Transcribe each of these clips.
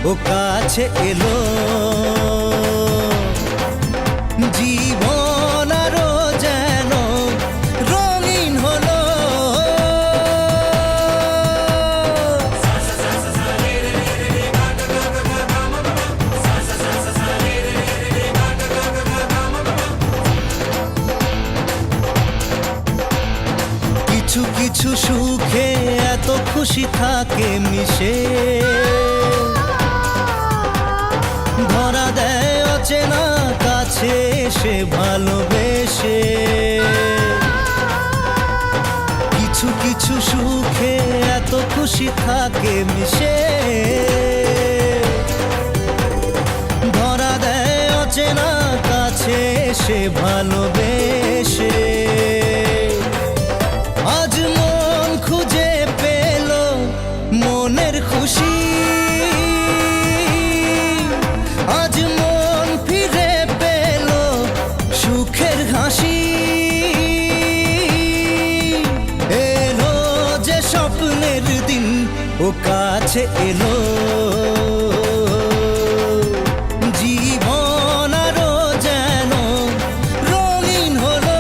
ও কাছে এলো, জীবন আরো যেন রঙিন হলো। কিছু কিছু সুখে এত খুশি থাকে মিশে, ধরা দেয় অচেনা কাছে এসে ভালোবেসে। কিছু কিছু সুখে এত খুশি থাকে মিশে, ধরা দেয় অচেনা কাছে এসে ভালোবেসে। আজ মন খুঁজে পেল মনের খুশি, আজ মন ফিরে পেল সুখের হাসি। এলো যে স্বপ্নের দিন, ও কাছে এলো, জীবন আরো যেন রঙিন হলো।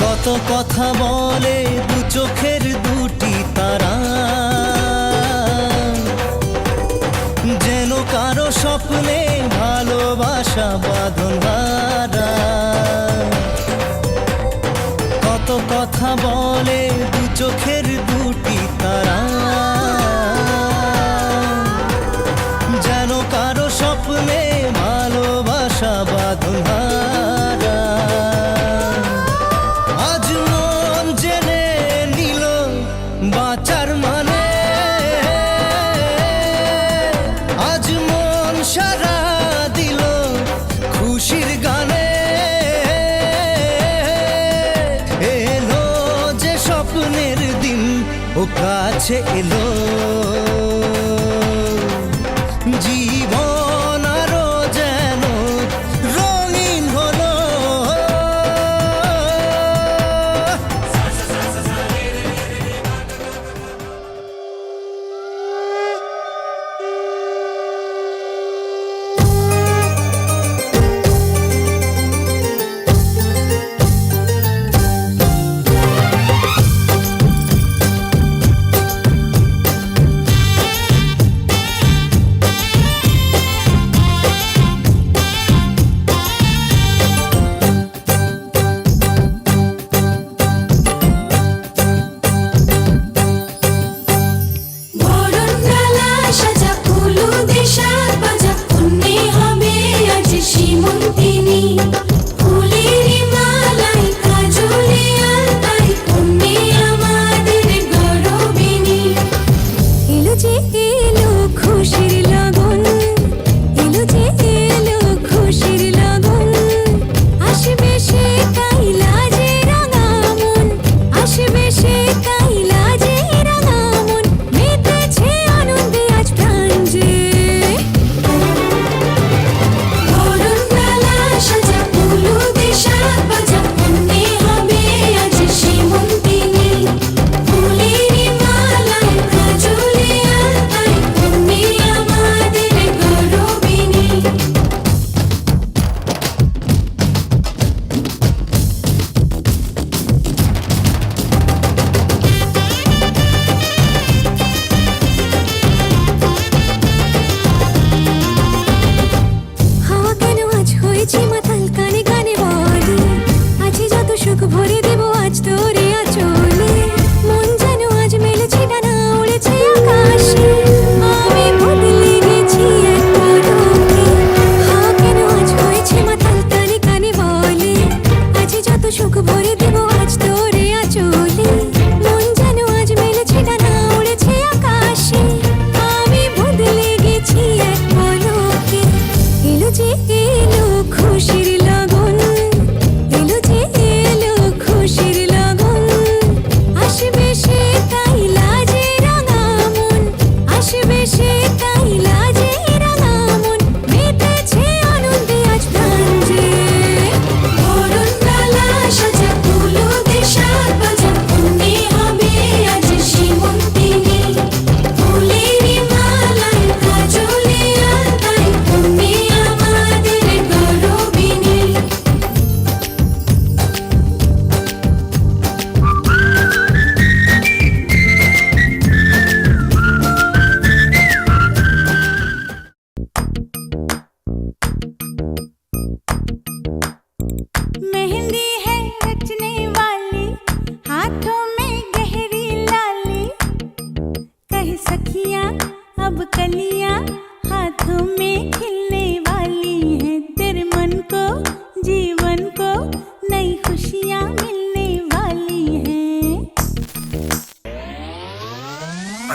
কত কথা বলে দু চোখের দুটি তারা, যেন কারো স্বপ্নে ভালোবাসা বাঁধন হারা। কত কথা বলে দু চোখের দুটি তারা, যেন কারো স্বপ্নে ভালোবাসা বাঁধন হারা। আজ মন জেনে নিল বাঁচার মানে, আজ মন সারা দিল খুশির গানে। এলো যে স্বপ্নের দিন, ও কাছে এলো, জীবন আরো যেন রঙিন হলো।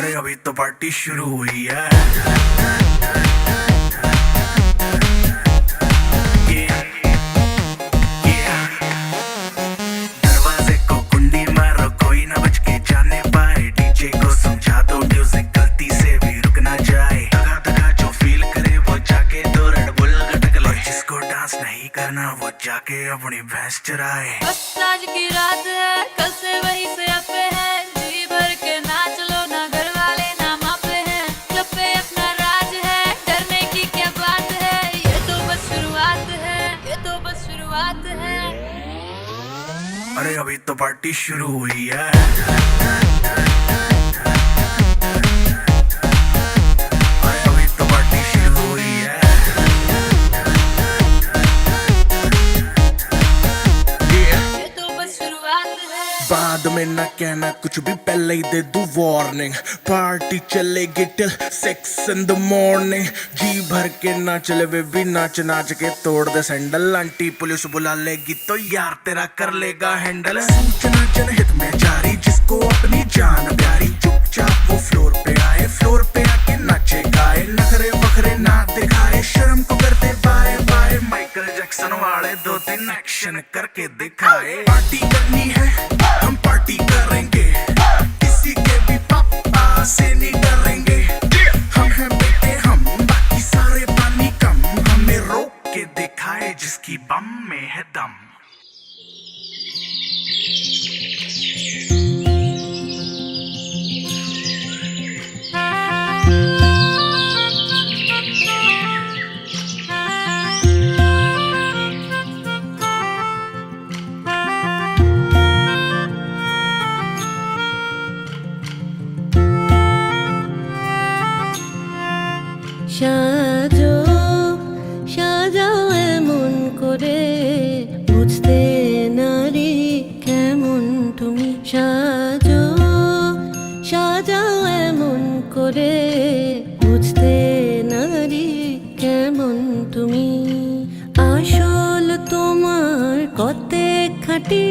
अरे अभी तो पार्टी शुरू हुई है। दरवाजे को कुंडी मारो, कोई ना बच के जाने पाए। डीजे को समझा दो म्यूजिक गलती से भी रुक ना जाए। दगा दगा जो फील करे वो जाके दो रेड बुल गटक ले। जिसको डांस नहीं करना वो जाके अपनी भैंस चराए। बस आज की रात है, कल से वही से अपे है। जी भर के नाच लो ना, घर वाले ना मापे हैं। क्लब पे अपना राज है, डरने की क्या बात है। ये तो बस शुरुआत है, ये तो बस शुरुआत है। अरे अभी तो पार्टी शुरू हुई है। अरे अभी तो पार्टी शुरू हुई है। ये तो बस शुरुआत है। बाद में ना कहना कुछ भी, पहले ही दे दूं वार्निंग। पार्टी चलेगी टिल 6 in the morning। जी भर के ना चले वे भी नाच नाच के तोड़ दे सैंडल। आंटी पुलिस बुला लेगी तो यार तेरा कर लेगा हैंडल। सूचना जनहित में जारी, जिसको अपनी जान प्यारी। चुपचाप वो फ्लोर पे आए, फ्लोर पे आके नाचे गाए। नखरे बखरे ना दिखाए, शर्म को कर दे बाय बाय। माइकल जैक्सन वाले 2-3 एक्शन करके दिखाए। पार्टी करनी है हम पार्टी करेंगे, किसी के भी पापा से नहीं डरेंगे। हम हैं बेटे हम, बाकी सारे पानी कम। हमें रोक के दिखाए जिसकी बम में है दम। সাজো সাজাও এমন করে, বুঝতে নারী কেমন তুমি। সাজো সাজাও এমন করে, বুঝতে নারী কেমন তুমি। আসল তোমার কতেক খাঁটি,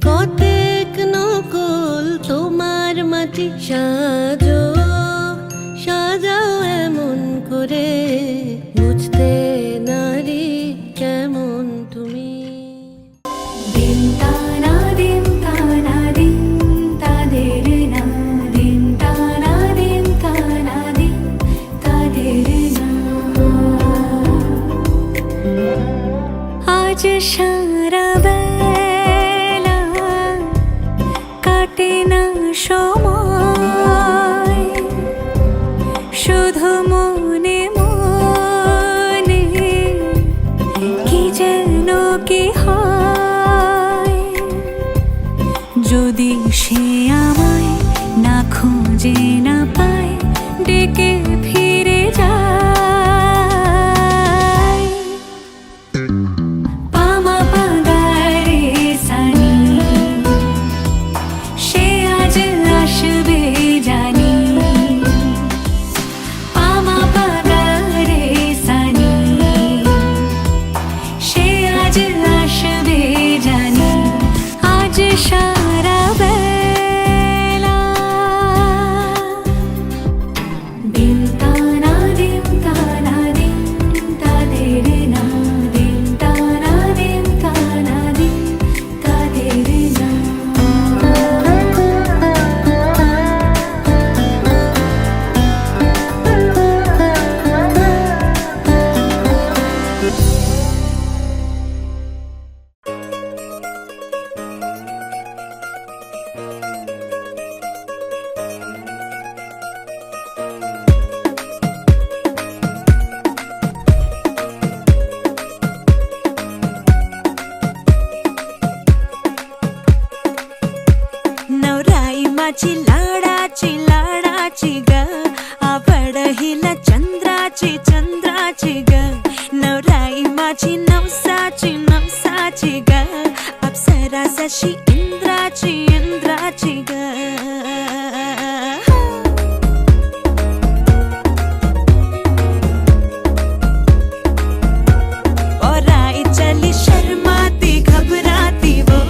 কতেক নকল তোমার মাটি। সাজো সাজাও এমন করে, বুঝতে নারী কেমন তুমি। দিন তানা দিন তানা দিন তাদের না, দিন তানা দিন তানা দিন তাদের না। আজ সারা বেলা কাটে না সময়, শুধু মনে মনে কি যেন কি হয়। যদি সে আমায় না খুঁজে না পায়, ডেকে ফিরে যায়। পামা পাগারে সানি, সে আজ আসবে জানি। পামা পাগারে সানি, সে আজ আসবে জানি। আজ সারা বেলা দিন তানা দিন তানা দিন তাদের না, দিন তানা দিন তানা দিন তাদের না। नवराई माझी लाडाची लाडाची ग, आवड हिला चंद्राची चंद्राची ग। नवराई माझी नवसाची नवसाची ग, अप्सरा जशी इंद्राची इंद्राची ग। और आई चली शर्माती घबराती वो,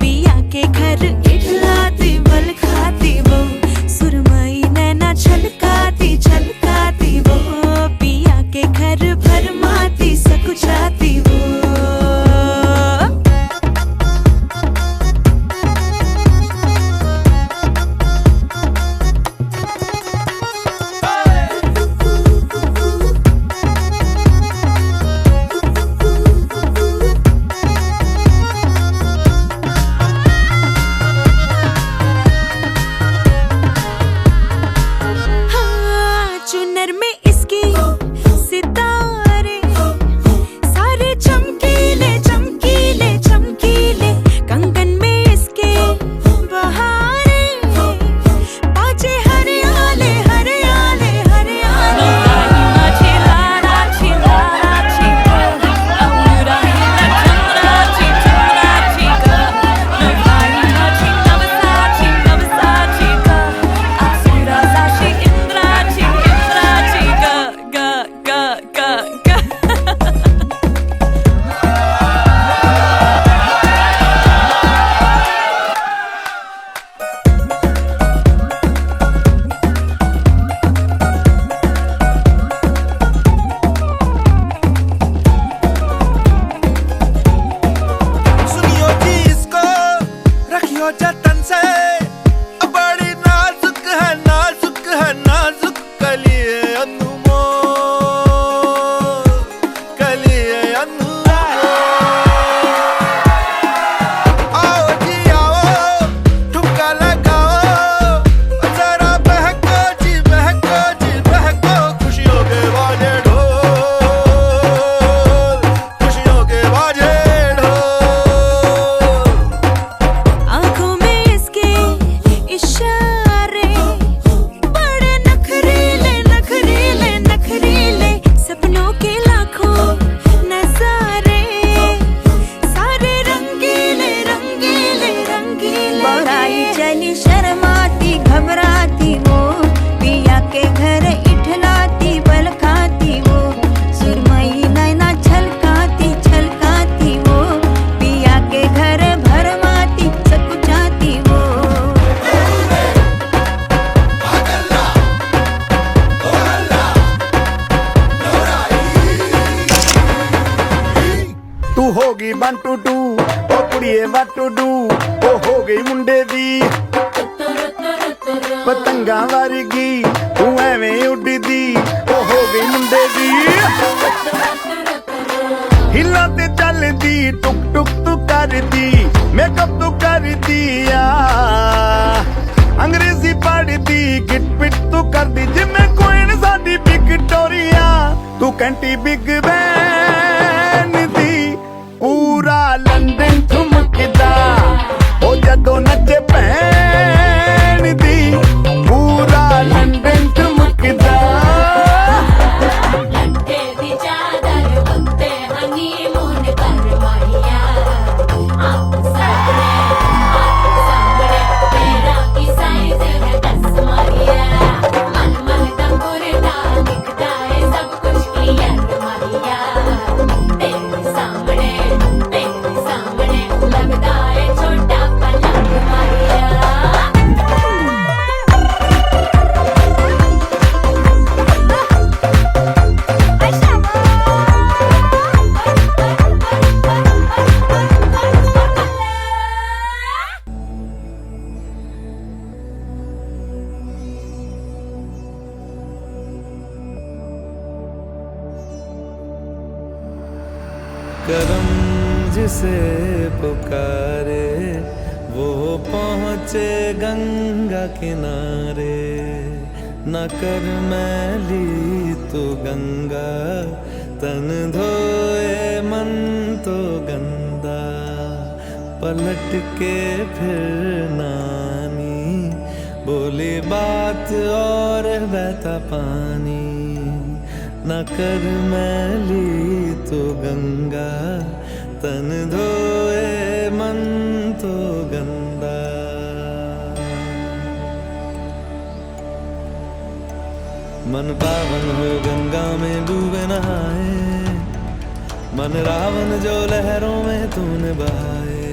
पिया के घर इठलाती बल खाती वो। सुरमई ने ਗਈ 1 2 2 ਉਹ ਕੁੜੀਏ what to do ਉਹ ਹੋ ਗਈ ਮੁੰਡੇ ਦੀ ਪਤੰਗਾਂ ਵਰਗੀ ਤੂੰ ਐਵੇਂ ਉੱਡਦੀ ਉਹ ਹੋ ਗਈ ਮੁੰਡੇ ਦੀ ਹਿੱਲਾਂ ਤੇ ਚੱਲਦੀ ਟੁਕ ਟੁਕ ਤੂੰ ਕਰਦੀ ਮੇਕਅਪ ਤੂੰ ਕਰਦੀ ਆ ਅੰਗਰੇਜ਼ੀ ਪੜ੍ਹਦੀ ਗਿਟ ਪਿਟ ਤੂੰ ਕਰਦੀ ਜਿਵੇਂ ਕੁਈਨ ਸਾਡੀ ਵਿਕਟੋਰੀਆ ਤੂੰ ਕੈਂਟੀ ਬਿਗ ਬੈਨ ਦੀ ਪੂਰਾ ਲੰਡਨ ਠੁਮਕਦਾ ਉਹ ਜਦੋਂ ਨੱਚੇ ਭੈਣ ਦੀ ਪੂਰਾ ਲੰਡਨ ਠੁਮਕਦਾ करम जिसे पुकारे वो पहुँचे गंगा किनारे न कर मैली तो गंगा तन धोए मन तो गंदा पलट के फिर नानी बोली बात और बहता पानी न कर मैली तो गंगा तन धोए मन तो गंदा मन पावन हो गंगा में डूबे नहाए मन रावण जो लहरों में तूने बहाए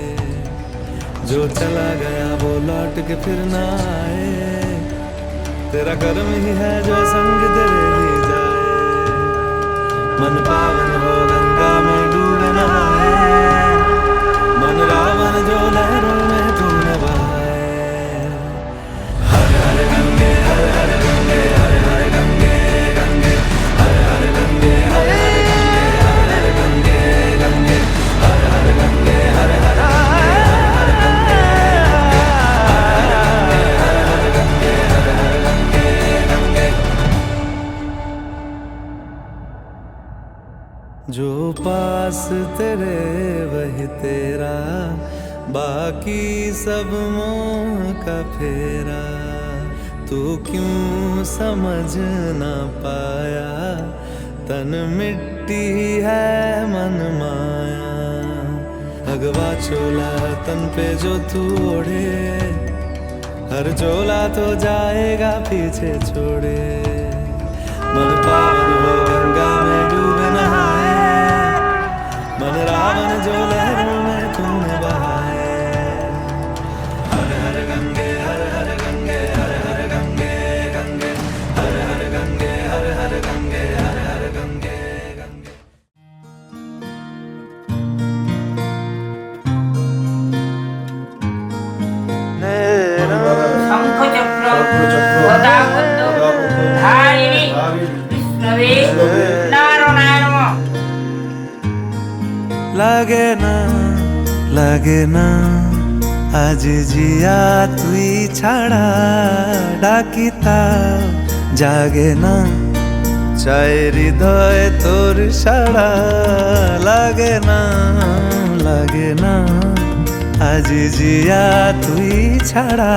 जो चला गया वो लौट के फिर ना आए तेरा कर्म ही है जो संग तेरे ले जाए मन पावन हो गंगा में डूबे नहाए मन रावण जो लहरों में तूने बहाए हर हर गंगे हर हर गंगे हर हर गंगे गंगे हर हर गंगे हर हर गंगे गंगे हर हर गंगे हर हर जो पास तेरे वही तेरा बाकी सब मोह का फेरा तू क्यों समझ ना पाया तन मिट्टी है मन माया भगवा चोला तन पे जो तू ओढ़े हर चोला तो जाएगा पीछे छोड़े मन पावन हो गंगा में डूबे नहाए मन रावण जो लहरों में तूने बहाए हर हर गंगे हर हर गंगे हर हर गंगे गंगे हर हर गंगे हर हर गंगे हर हर गंगे गंगे शंखचक्र गदापद्म धारिणी विष्णवे नारायण লাগে না আজ জিয়া তুই ছাড়া ডাকিতা জাগে না চাই হৃদয় তোর সাড়া লাগে না আজ জিয়া তুই ছাড়া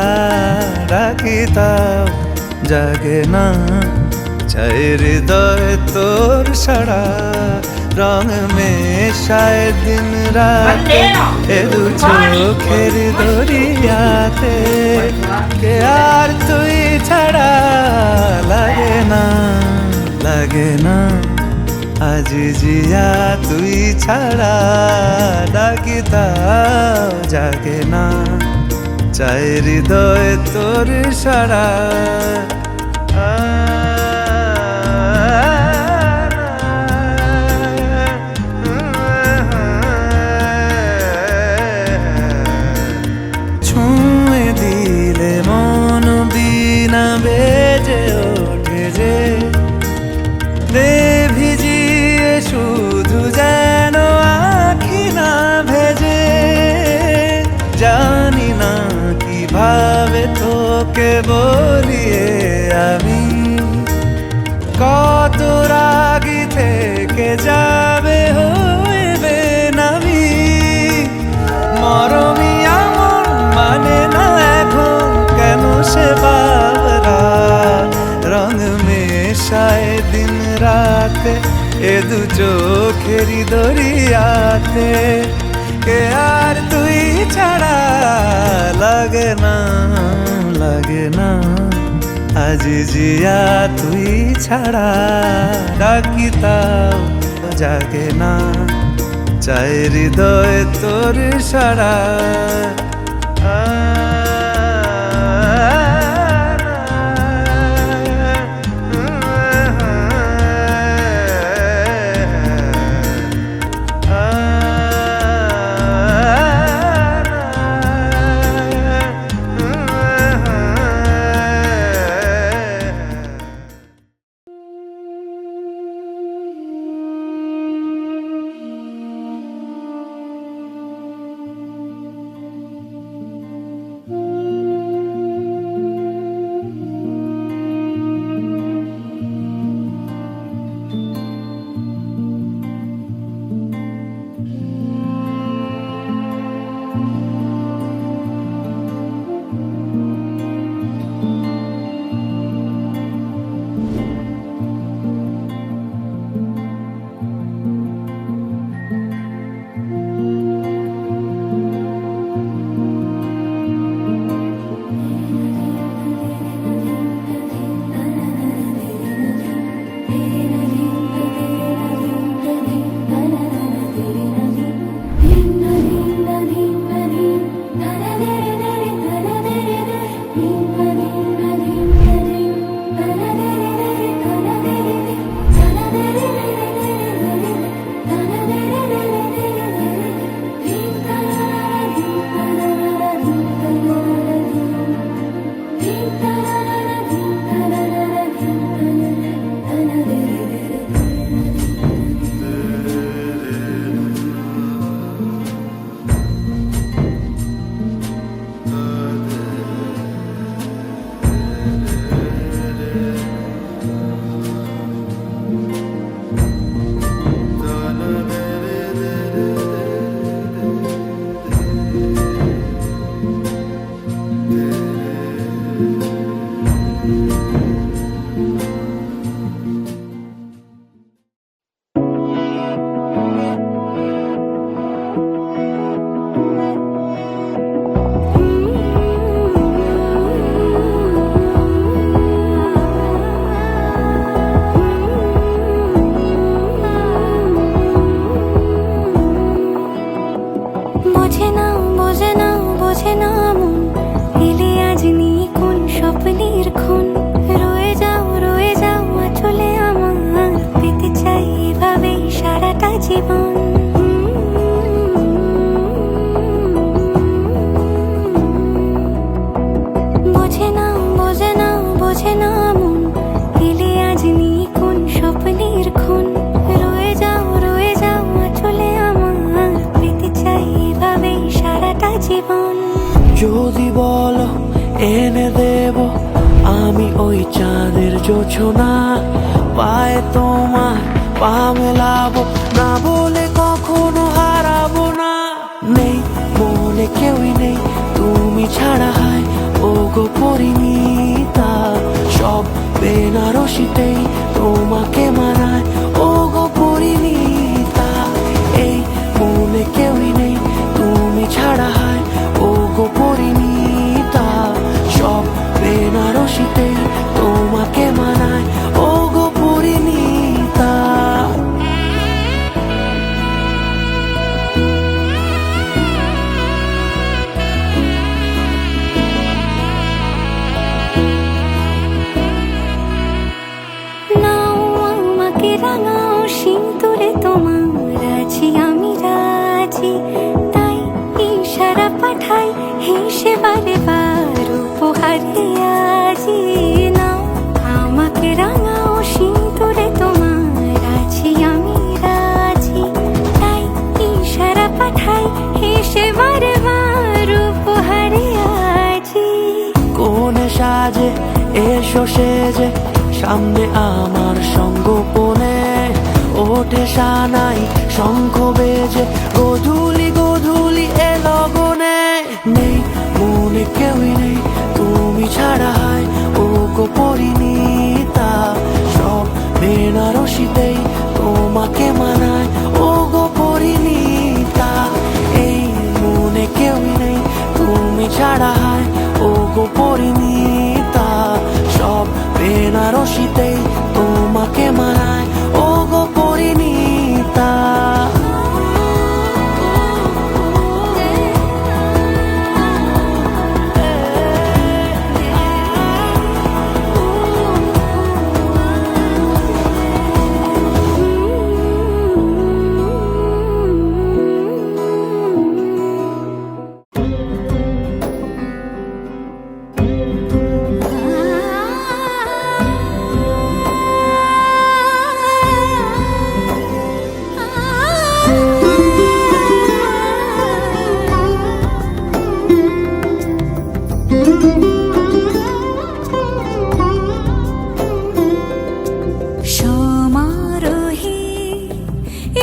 ডাকিতা জাগে না চাই হৃদয় তোর সাড়া रंग में शायद दिन रात दू चोखेर दरियाते के यार तुई छड़ा লাগে না आज जिया तुई छड़ा डाकिता जागे ना चाय हृदय तोर साड़ा তোকে বলিয়ে আমি কত রাগি থেকে যাবে হইবে নামি মরমি আমন মানে না এখন কেন সে বাবরা রং মেশায় দিন রাতে এ দু চোখেরি দরিয়াতে কে আর তুই ছাড়া লাগে না আজ জিয়া তুই ছাড়া ডাকি তাও জাগে না চাই হৃদয় তোর সারা যদি বলো এনে দেব আমি ওই চাঁদের জোছনা পায়ে তোমার পা মেলাবো না বলে কখনো হারাবো না নেই মনে কেউই নেই তুমি ছাড়া হয় ও গো পরিণীতা সব বেনারসিতেই তোমাকে মানায় ও গো পরিণীতা এই মনে কেউই নেই তুমি ছাড়া হয় ও গো পরিণীতা সব বেনারসিতেই তোমাকে মানায় ও গো পরিণীতা নাও আমাকে রাঙাও সিঁদুরে তোমার আছি আমি রাজি তাই ইশারা পাঠাই হেসে বারে বার উপহারে আজি নাও আমাকে রাঙাও সিঁদুরে তোমার আছি আমি রাজি তাই ইশারা পাঠাই হেসে বারে বার উপহারে আজি কোন সাজে এসো সেজে সামনে আমার সঙ্গোপনে ওঠে সানাই শঙ্খ বেজে গধূলি গধূলি এ লগনে নেই মনে কেউই নেই তুমি ছাড়া হয় ও গো পরিণীতা সব বেনারসিতেই তোমাকে মানায় ও গো পরিণীতা এই মনে কেউই নেই তুমি ছাড়া হয় ও গো পরিণীতা সব বেনারসিতেই তোমাকে মানায় ও গো পরিণীতা সমারোহে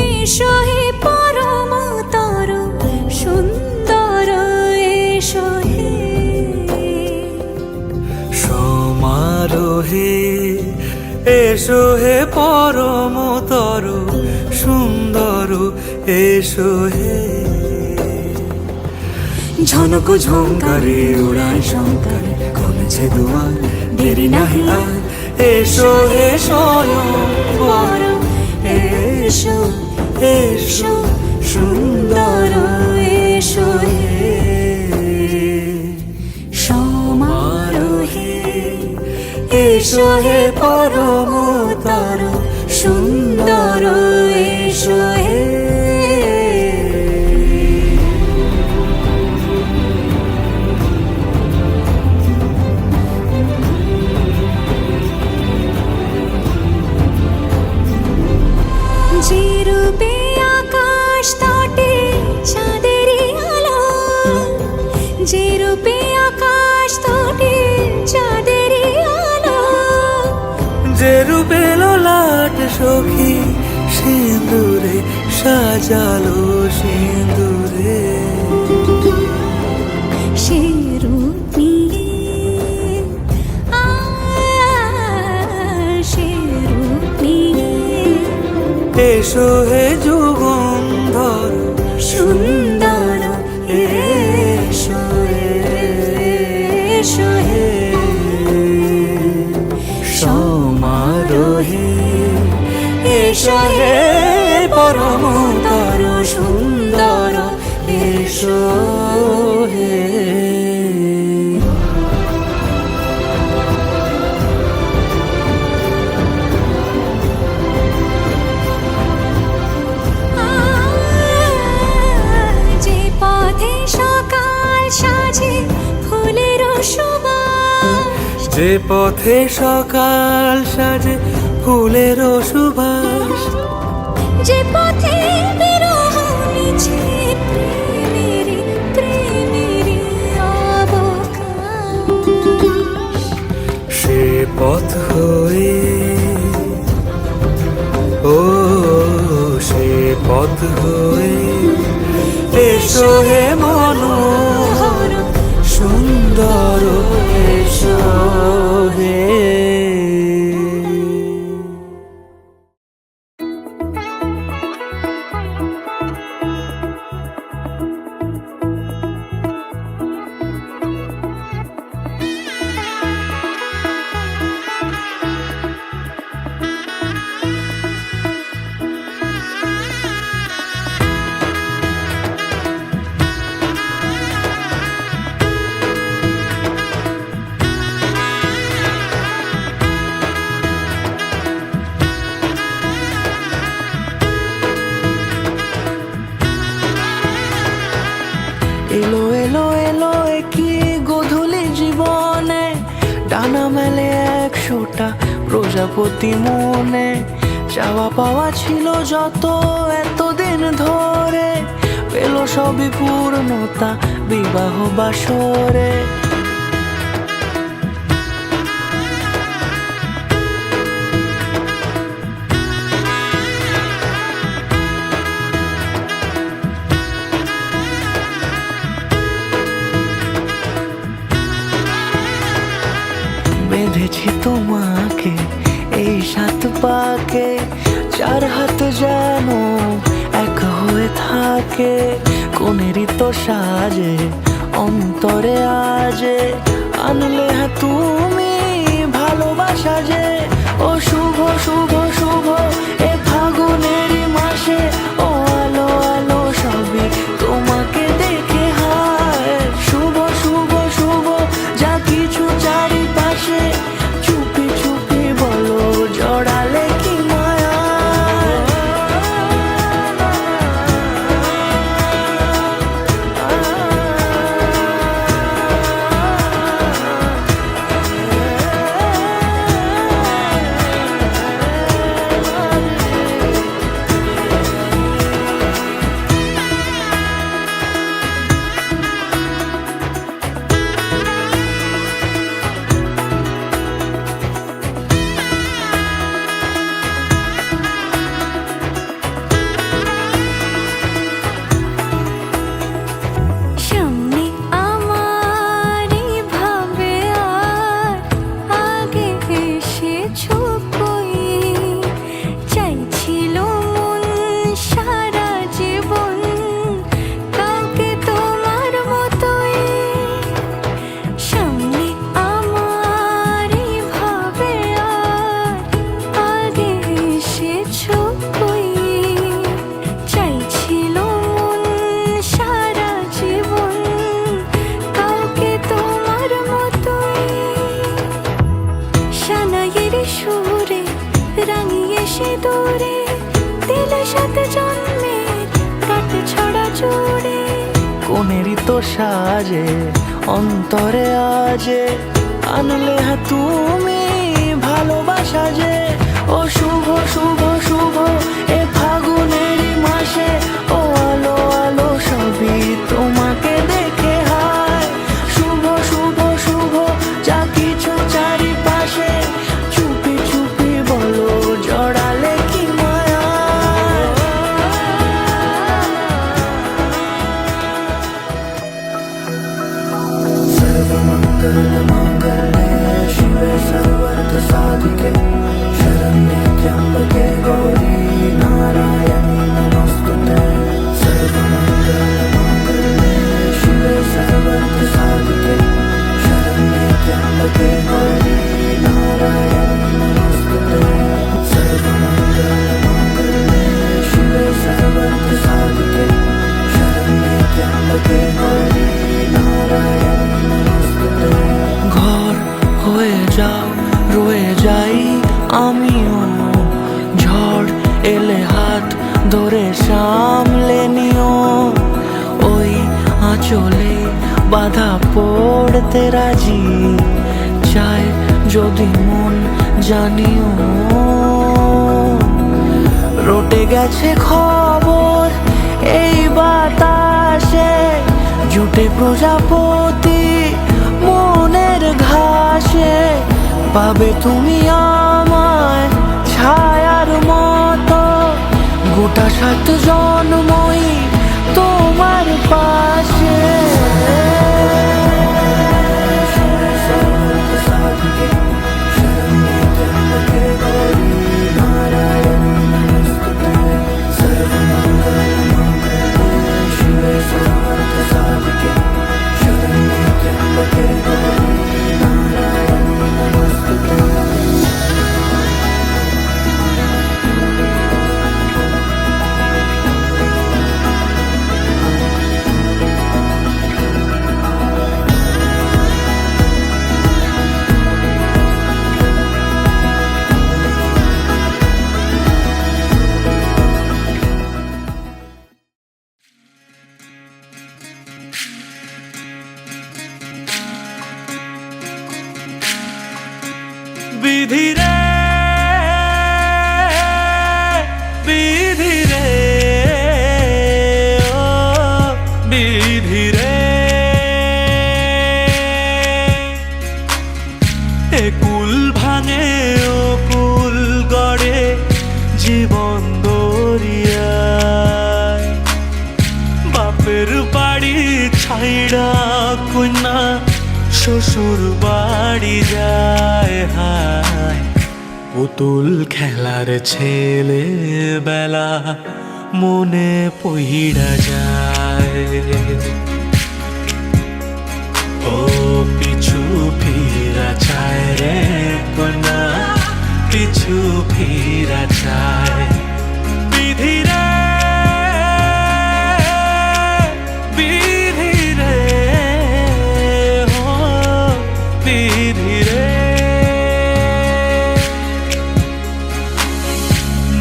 এসো হে পরমতর সুন্দর এসো হে সমারোহে এসো হে পরমতর সুন্দর এসো হে ঝনক ঝঙ্কারে উড়ায় শঙ্কারে কমেছে দুয়ার দেরি নাহি আর এসো হে স্বয়ং বর এসো এসো সুন্দর এসো হে সমারোহে এসো হে পরমতর সুন্দর এসো হে যে রূপে আকাশ তটে চাঁদেরই আলো যে রূপে আকাশ তটে চাঁদেরই আলো যে রূপে ললাট সখী সিঁদুরে সাজালো সিঁদুরে সে রূপ নিয়ে সে রূপ নিয়ে এসো হে যুগন্ধর সুন্দর এসো এসো হে সমারোহে এসো হে পরমতর সুন্দর এসো হে যে পথে সকাল সাজে ফুলের সুবাস যে পথে সকাল সাজে ফুলের সুবাস যে পথে বিরহ মিছে প্রেমেরই অবকাশ সে পথ হয়ে ও সে পথ হয়ে এসো হে মনোহর সুন্দর এসো হে এলো এলো এলো কি গধূলি জীবনে ডানা মেলে 100টা প্রজাপতি মনে চাওয়া পাওয়া ছিল যত এতদিন ধরে পেল সবই পূর্ণতা বিবাহ বাসরে বেঁধেছি তোমাকে এই 7 পাকে, 4 হাত যেন এক হয়ে থাকে। কোনেরই তো সাজে অন্তরে আজে আনলে হ্যাঁ তুমি ভালোবাসা যে। ও শুভ শুভ শুভ এ ফাগুনেরই মাসে, ও আলো আলো সবই তোমাকে দেখে হায়। শুভ শুভ শুভ যা কিছু চারিপাশে, চুপি চুপি বলো জড়ালে কি মায়া। সামনে আমার ভাবে আর আগে এসেছো কই, চাইছিল মন সারা জীবন কাউকে তোমার মতোই। সামনে আমার ভাবে আর আগে এসেছো কই, চাইছিল মন সারা জীবন কাউকে তোমার মতোই। সানাইয়ের সুরে রাঙিয়ে সে দূরে দিলে 7 জন্মের কাট ছড়া জুড়ে। কোনেরই তো সাজে অন্তরে আজে আনলে হ্যাঁ তুমি ভালোবাসা যে। ও শুভ শুভ শুভ এ ফাগুনেরই মাসে, ও আলো আলো সবই তোমাকে দেখে হায়। শুভ শুভ শুভ যা কিছু চারিপাশে, চুপি চুপি বলো জড়ালে কি মায়া। सर्वमङ्गलमाङ्गल्ये शिवे सर्वार्थसाधिके शरण्ये त्र्यम्बके गौरी नारायणी नमोस्तुते। सर्वमङ्गलमाङ्गल्ये शिवे सर्वार्थसाधिके शरण्ये त्र्यम्बके गौरी नारायणी नमोस्तुते। सर्वमङ्गलमाङ्गल्ये शिवे सर्वार्थसाधिके शरण्ये त्र्यम्बके गौरी नारायणी नमोस्तुते। ঘর হয়ে যাও রয়ে যাই আমিও, ঝড় এলে হাত ধরে সামলে নিও। ওই আঁচলে বাধা পড়তে রাজি, চায় যদি মন জানিও। রটে গেছে খবর এই বাতাসে, জুটে প্রজাপতি মনের ঘাসে। পাবে তুমি আমায় ছায়ার মতো, গোটা 7 জন্মই তোমার পাশে। বিধি রে বিধি রে ও বিধি রে, এ কুল ভাঙে ও কুল গড়ে জীবন দরিয়ায়। বাপের বাড়ি ছাইড়া কন্যা শ্বশুর বাড়ি যায় হায় পুতুল খেলার ছেলে বেলা মনে পইড়া যায় ও পিছু ফিরা চায় রে কন্যা পিছু ফিরা চায় বিধি রে বিধি রে ও বিধি রে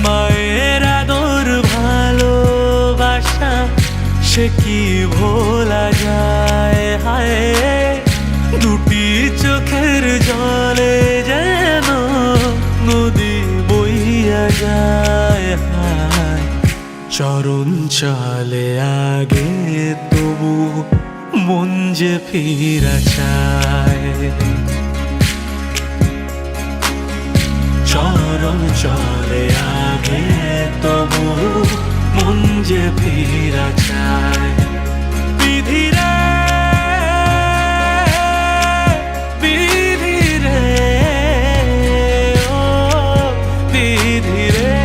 মায়ের আদর ভালোবাসা সে কি ভোলা যায় হায় দুটি চোখের জলে যেন নদী বইয়া যায় হায় চরণ চলে আগে তবু মন যে ফিরা চায় চরণ চলে আগে তবু মন যে ফিরা চায় বিধি রে বিধি রে ও বিধি রে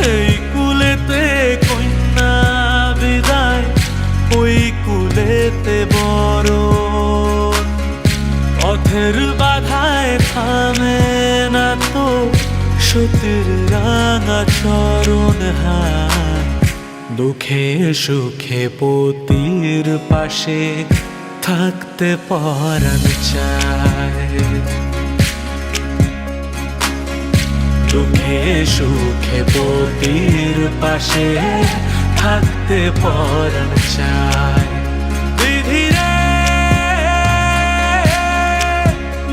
এই কুলেতে কন্যা বিদায় ওই কুলেতে বড় পথের বাধায় থামে না তো সতীর রাঙা চরণ হায় দুঃখে সুখে পতির পাশে থাকতে পরাণ চায় দুঃখে সুখে পতির পাশে থাকতে পরাণ চায় বিধি রে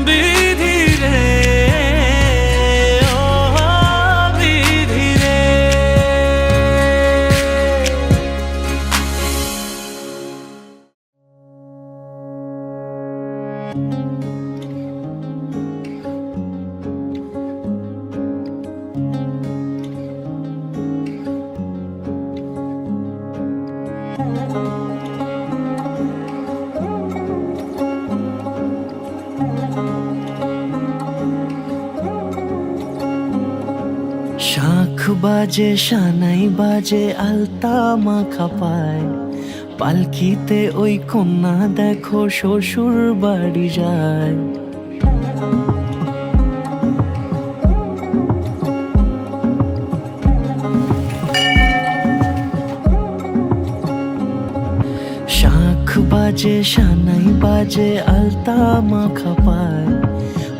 বিধি রে ও বিধি রে শাঁখ বাজে সানাই বাজে আলতা মাখা পায় পালকিতে ওই কন্যা দেখো শ্বশুর বাড়ি যায় শাঁখ বাজে সানাই বাজে আলতা মাখা পায়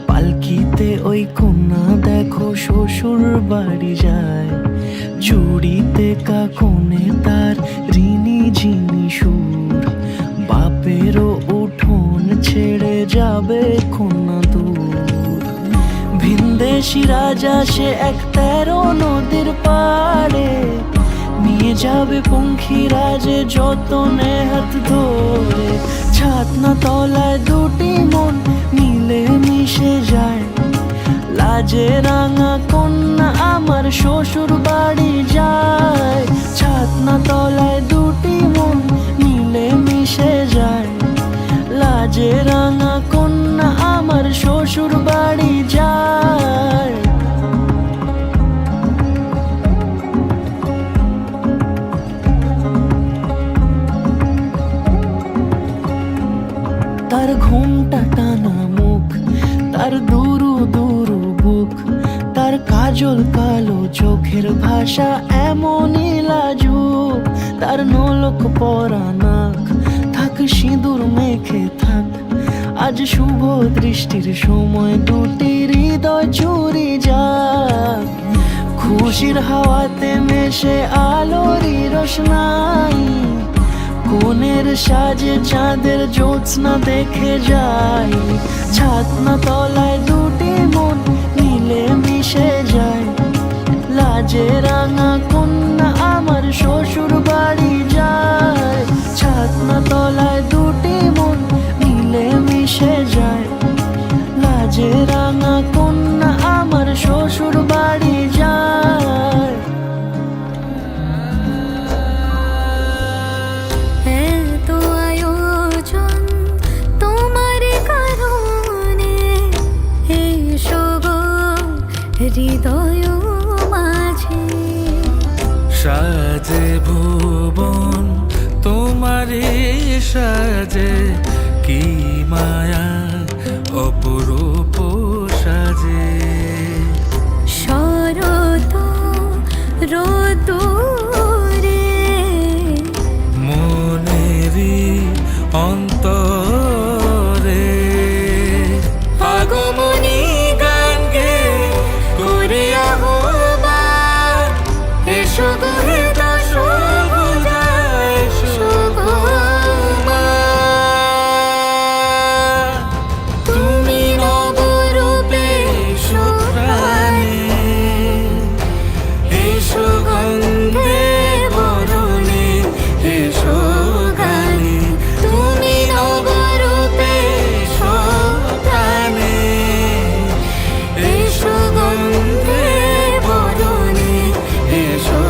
পালকিতে ওই কন্যা দেখো শ্বশুর বাড়ি যায় চুড়িতে কাকনে তার ঋণী ঝিনি সুর বাপেরও উঠোন ছেড়ে যাবে কন্যা দূর ভিনদেশি রাজা সে এক 13 নদীর পাড়ে নিয়ে যাবে পঙ্খী রাজে যতনে হাত ধরে ছাতনা তলায় দুটি মন মিলে মিশে যায় লাজে রাঙা কন্যা আমার শ্বশুর বাড়ি যায় ছাতনা তলায় দুটি মন মিলে মিশে যায় লাজে রাঙা কন্যা আমার শ্বশুর বাড়ি যায় তার ঘুমটা টানা মুখ তার দুরু দুরু বুক তার কাজল কালো চোখের ভাষা এমনই লাজুক তার নোলক পরা নাক থাক সিঁদুর মেখে থাক আজ শুভ দৃষ্টির সময় দুটি হৃদয় চুরি যাক খুশির হাওয়াতে মেশে আলোরই রোশনাই কোণের সাজে চাঁদের জ্যোৎস্না দেখে যাই ছাতনা তলায় দুটি মন মিলে মিশে যায় লাজে রাঙা কন্যা আমার শ্বশুর বাড়ি যায় ছাতনা তলায় দুটি মন মিলে মিশে যায় লাজে রাঙা কন্যা আমার শ্বশুর বাড়ি যায় সাজে কি মায়া অপরূপ সাজে শরত রোদুরে মনেরি অন্তরে আগমনী গান গে করিয়া হবার এসো গহে দশ বুঝায় তুমি নবরূপে শুক্রাণী এসো গন্ধে বরণে এসো গানে তুমি নবরূপে শুক্রাণী এসো গন্ধে বরণে এসো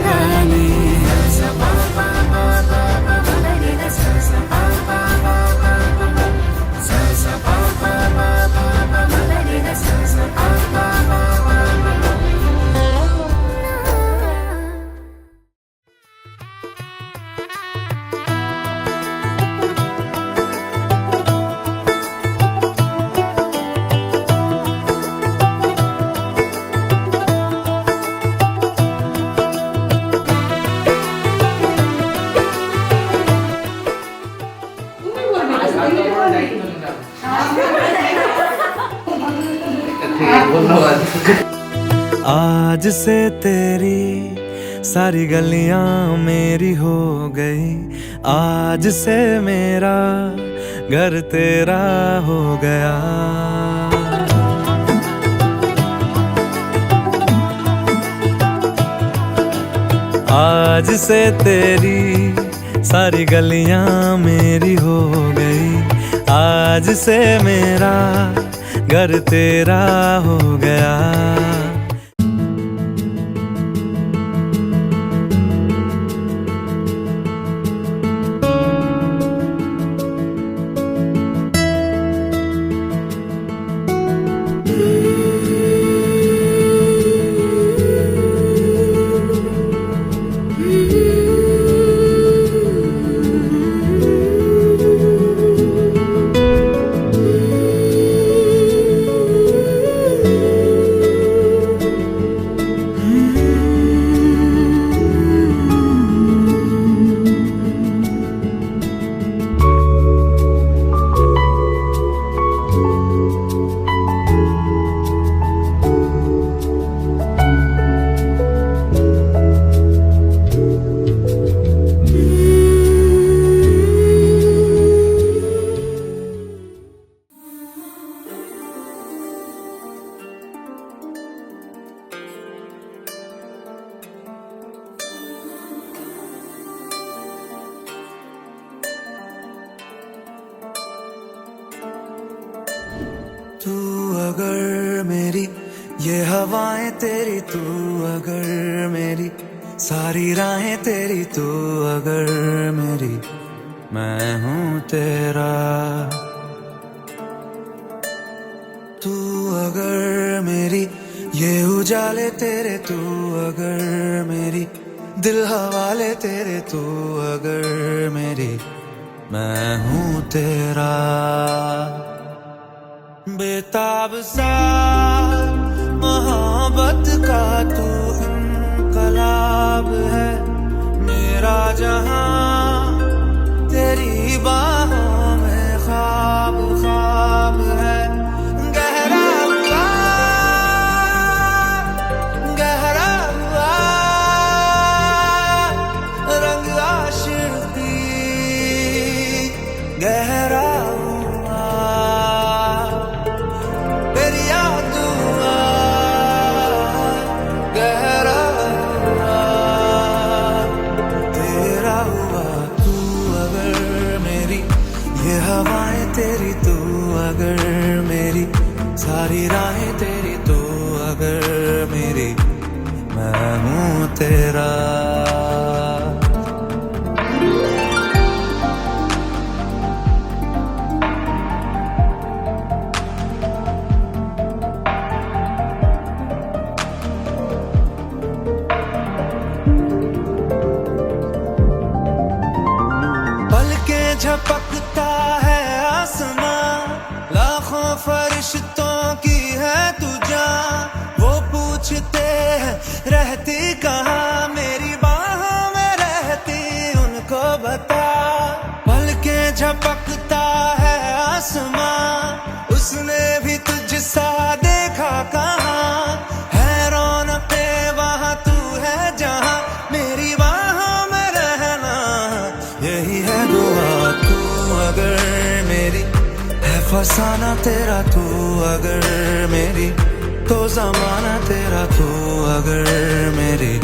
গানে आज से तेरी सारी गलियां मेरी हो गई, आज से मेरा घर तेरा हो गया। आज से तेरी सारी गलियां मेरी हो गई, आज से मेरा घर तेरा हो गया। तू अगर मेरी ये हवाएं तेरी, तू अगर मेरी सारी राहें तेरी, तू अगर मेरी मैं हूँ तेरा। तू अगर मेरी ये उजाले तेरे, तू अगर मेरी दिल हवाले तेरे, तू अगर मेरी मैं हूँ तेरा। बेताब सा मोहब्बत का तू इनकलाब है, मेरा जहां तेरी बाहों में ख्वाब ख्वाब है। गहरा हुआ रंग आशिकी, गहरा तेरी, तू अगर मेरी सारी राहें तेरी, तू अगर मेरी मैं हूँ तेरा। है आसमां, लाखों फरिश्तों की है तू जान। वो पूछते हैं रहती कहाँ, मेरी बाहों में रहती उनको बता। पलकें झपकता है आसमां, उसने भी तुझसा देखा कहाँ। है रौनके वहाँ तू है जहाँ, मेरी बाहों में रहना यही है दुआ। तू अगर मेरी है फसाना तेरा, तू अगर मेरी तो जमाना तेरा। तू अगर मेरी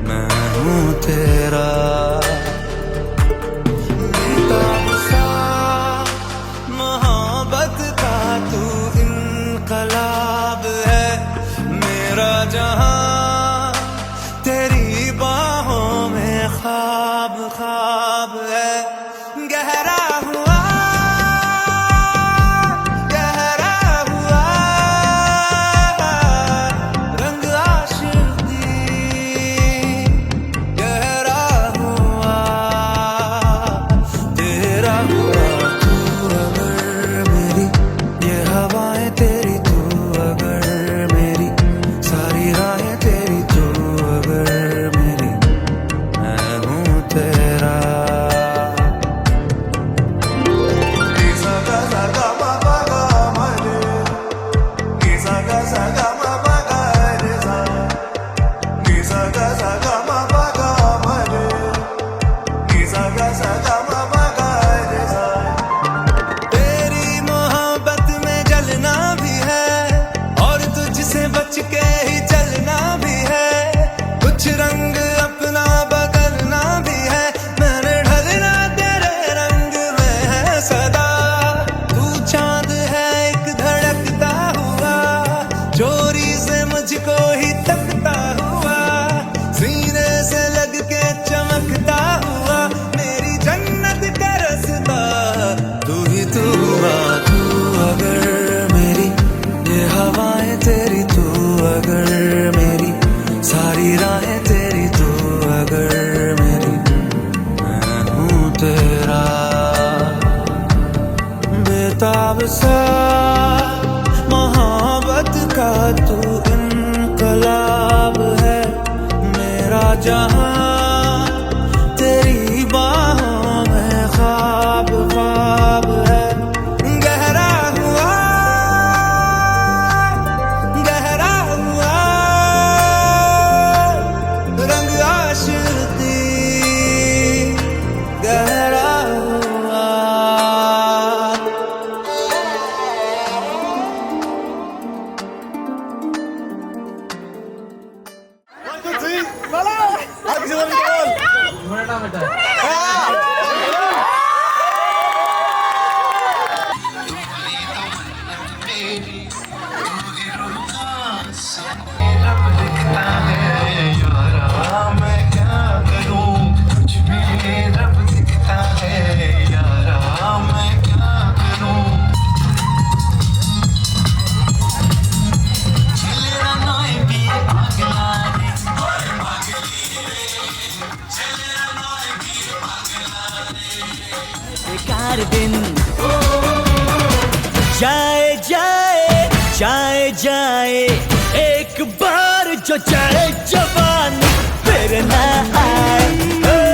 मैं हूँ तेरा। बेताब सा मोहब्बत का तू इनकलाब है, मेरा जहां तेरी बाहों में ख्वाब ख्वाब है। गहरा हुआ गहरा हुआ रंग आशिकी, गहरा हुआ तेरा हुआ। तू अगर मेरी ये हवाएं तेरी, तू अगर मेरी सारी राहें तेरी, तू अगर मेरी मैं हूँ तेरा। तेरी मोहब्बत में जलना भी है और तुझसे बच के ही चलना भी है। कुछ रंग अपना बदलना भी है, मैंने ढलना तेरे रंग में है सदा। तू चांद है एक धड़कता हुआ, चोरी से मुझको ही तकता हुआ, सीने से लग के चमकता हुआ, मेरी जन्नत का रास्ता तू ही तू हुआ। तू अगर मेरी ये हवाएं तेरी, तू अगर मेरी सारी राहें तेरी, तू अगर मेरी मैं हूँ तेरा। बेताब सा मोहब्बत का तू इनकलाब है, मेरा जहां तेरी बाहों में ख्वाब ख्वाब है। गहरा हुआ गहरा हुआ रंग आशिकी, गहरा हुआ। बेकार दिन जाए जाए जाए जाए, एक बार जो जाए जवानी फिर ना आए।